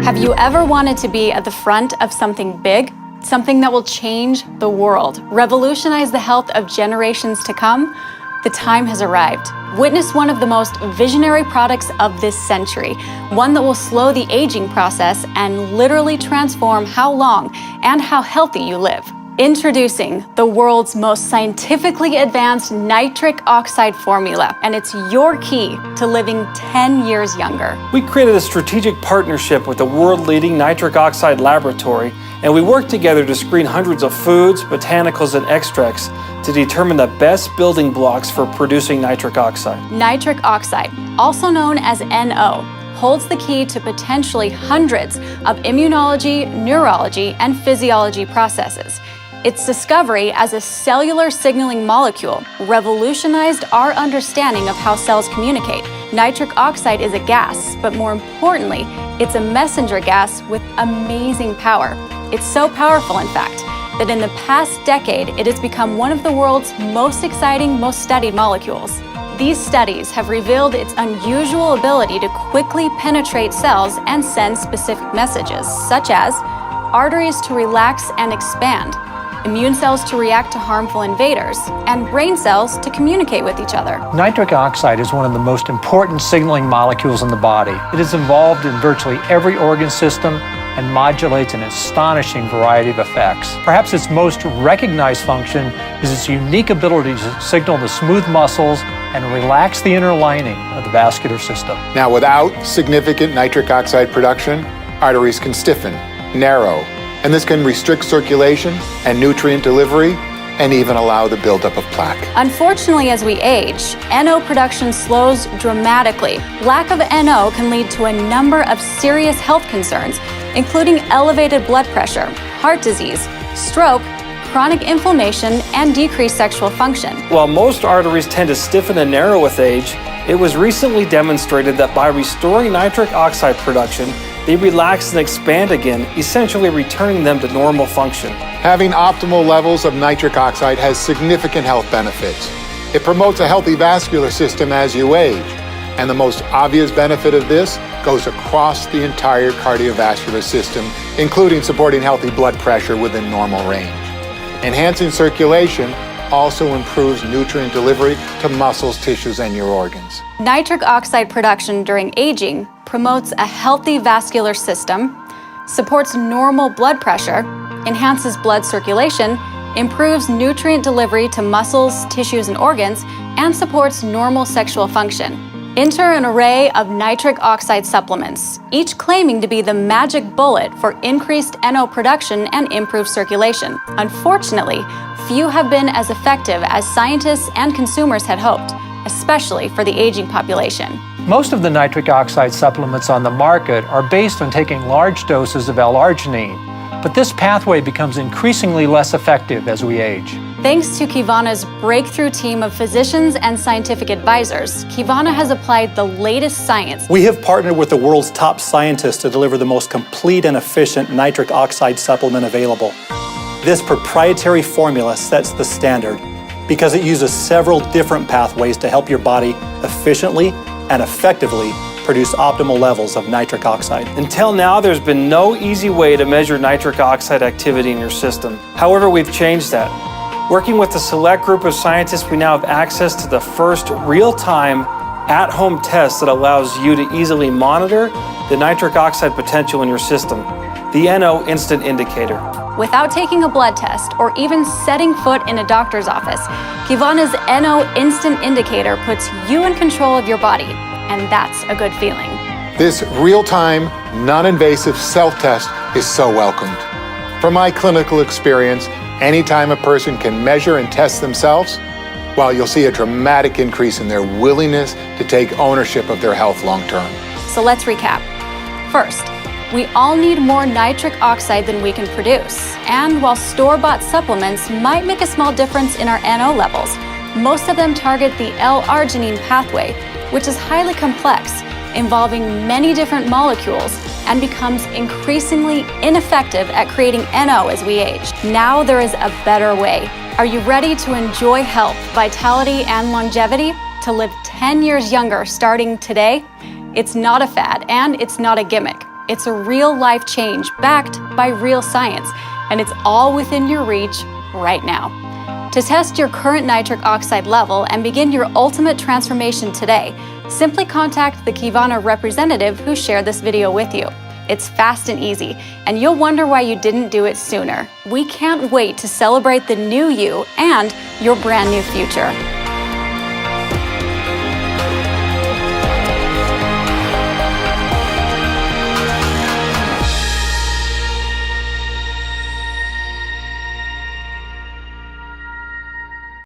Have you ever wanted to be at the front of something big? Something that will change the world, revolutionize the health of generations to come? The time has arrived. Witness one of the most visionary products of this century, one that will slow the aging process and literally transform how long and how healthy you live. Introducing the world's most scientifically advanced nitric oxide formula, and it's your key to living 10 years younger. We created a strategic partnership with the world-leading nitric oxide laboratory, and we worked together to screen hundreds of foods, botanicals, and extracts to determine the best building blocks for producing nitric oxide. Nitric oxide, also known as NO, holds the key to potentially hundreds of immunology, neurology, and physiology processes. Its discovery as a cellular signaling molecule revolutionized our understanding of how cells communicate. Nitric oxide is a gas, but more importantly, it's a messenger gas with amazing power. It's so powerful, in fact, that in the past decade, it has become one of the world's most exciting, most studied molecules. These studies have revealed its unusual ability to quickly penetrate cells and send specific messages, such as arteries to relax and expand, immune cells to react to harmful invaders, and brain cells to communicate with each other. Nitric oxide is one of the most important signaling molecules in the body. It is involved in virtually every organ system and modulates an astonishing variety of effects. Perhaps its most recognized function is its unique ability to signal the smooth muscles and relax the inner lining of the vascular system. Now, without significant nitric oxide production, arteries can stiffen, narrow, and this can restrict circulation and nutrient delivery and even allow the buildup of plaque. Unfortunately, as we age, NO production slows dramatically. Lack of NO can lead to a number of serious health concerns, including elevated blood pressure, heart disease, stroke, chronic inflammation, and decreased sexual function. While most arteries tend to stiffen and narrow with age, it was recently demonstrated that by restoring nitric oxide production, they relax and expand again, essentially returning them to normal function. Having optimal levels of nitric oxide has significant health benefits. It promotes a healthy vascular system as you age, and the most obvious benefit of this goes across the entire cardiovascular system, including supporting healthy blood pressure within normal range. Enhancing circulation also improves nutrient delivery to muscles, tissues, and your organs. Nitric oxide production during aging promotes a healthy vascular system, supports normal blood pressure, enhances blood circulation, improves nutrient delivery to muscles, tissues, and organs, and supports normal sexual function. Enter an array of nitric oxide supplements, each claiming to be the magic bullet for increased NO production and improved circulation. Unfortunately, few have been as effective as scientists and consumers had hoped, especially for the aging population. Most of the nitric oxide supplements on the market are based on taking large doses of L-arginine, but this pathway becomes increasingly less effective as we age. Thanks to Kivana's breakthrough team of physicians and scientific advisors, Kivana has applied the latest science. We have partnered with the world's top scientists to deliver the most complete and efficient nitric oxide supplement available. This proprietary formula sets the standard because it uses several different pathways to help your body efficiently and effectively produce optimal levels of nitric oxide. Until now, there's been no easy way to measure nitric oxide activity in your system. However, we've changed that. Working with a select group of scientists, we now have access to the first real-time, at-home test that allows you to easily monitor the nitric oxide potential in your system, the NO Instant Indicator. Without taking a blood test or even setting foot in a doctor's office, Kivana's NO Instant Indicator puts you in control of your body, and that's a good feeling. This real-time, non-invasive self-test is so welcomed. From my clinical experience, anytime a person can measure and test themselves, well, you'll see a dramatic increase in their willingness to take ownership of their health long-term. So let's recap. First, we all need more nitric oxide than we can produce. And while store-bought supplements might make a small difference in our NO levels, most of them target the L-arginine pathway, which is highly complex, involving many different molecules, and becomes increasingly ineffective at creating NO as we age. Now there is a better way. Are you ready to enjoy health, vitality, and longevity? To live 10 years younger starting today? It's not a fad, and it's not a gimmick. It's a real-life change backed by real science, and it's all within your reach right now. To test your current nitric oxide level and begin your ultimate transformation today, simply contact the Kivana representative who shared this video with you. It's fast and easy, and you'll wonder why you didn't do it sooner. We can't wait to celebrate the new you and your brand new future.